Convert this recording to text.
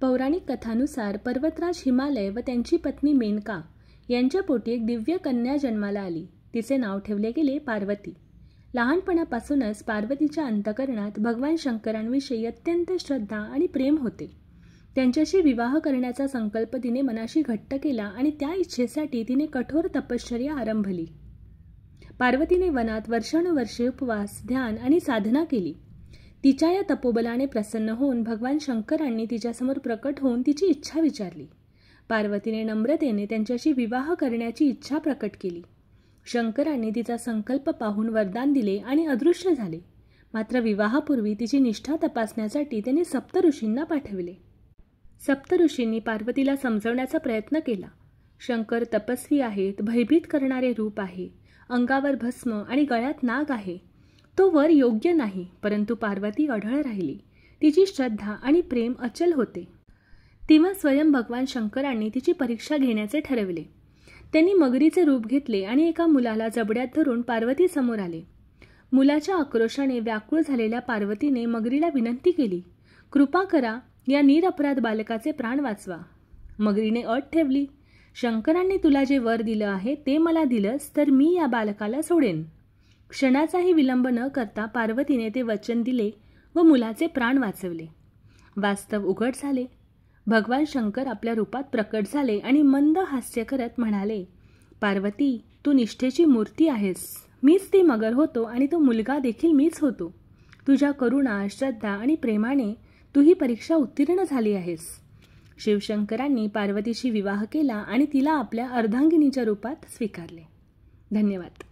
पौराणिक कथानुसार पर्वतराज हिमालय व त्यांची पत्नी मेनका यांच्या पोटी एक दिव्य कन्या जन्माला आली. तिचे नाव ठेवले गेले पार्वती. लहानपणापासूनच पार्वतीच्या अंतःकरणात भगवान शंकरांविषयी अत्यंत श्रद्धा आणि प्रेम होते. त्यांच्याशी विवाह करण्याचा संकल्प तिने मनाशी घट्ट केला आणि त्या इच्छेसाठी तिने कठोर तपश्चर्या आरंभली. पार्वतीने वनात वर्षानुवर्षे उपवास, ध्यान आणि साधना केली. तिच्या या तपोबलाने प्रसन्न होऊन भगवान शंकरांनी तिच्यासमोर प्रकट होऊन तिची इच्छा विचारली. पार्वतीने नम्रतेने त्यांच्याशी विवाह करण्याची इच्छा प्रकट केली. शंकरांनी तिचा संकल्प पाहून वरदान दिले आणि अदृश्य झाले. मात्र विवाहापूर्वी तिची निष्ठा तपासण्यासाठी त्यांनी सप्तऋषींना पाठविले. सप्तऋषींनी पार्वतीला समजवण्याचा प्रयत्न केला. शंकर तपस्वी आहेत, भयभीत करणारे रूप आहे, अंगावर भस्म आणि गळ्यात नाग आहे. तो वर योग्य नाही. परंतु पार्वती अढळ राहिली. तिची श्रद्धा आणि प्रेम अचल होते. तेव्हा स्वयं भगवान शंकरांनी तिची परीक्षा घेण्याचे ठरवले. त्यांनी मगरीचे रूप घेतले आणि एका मुलाला जबड्यात धरून पार्वती समोर आले. मुलाच्या आक्रोशाने व्याकुळ झालेल्या पार्वतीने मगरीला विनंती केली, कृपा करा, या निरपराध बालकाचे प्राण वाचवा. मगरीने अट ठेवली, शंकरांनी तुला जे वर दिलं आहे ते मला दिलंस तर मी या बालकाला सोडेन. क्षणाचाही विलंब न करता पार्वतीने ते वचन दिले व मुलाचे प्राण वाचवले. वास्तव उघड झाले. भगवान शंकर आपल्या रूपात प्रकट झाले आणि मंद हास्य करत म्हणाले, पार्वती, तू निष्ठेची मूर्ती आहेस. मीच ती मगर होतो आणि तो मुलगा देखील मीच होतो. तुझ्या करुणा, श्रद्धा आणि प्रेमाने तू ही परीक्षा उत्तीर्ण झाली आहेस. शिवशंकरांनी पार्वतीशी विवाह केला आणि तिला आपल्या अर्धांगिनीच्या रूपात स्वीकारले. धन्यवाद.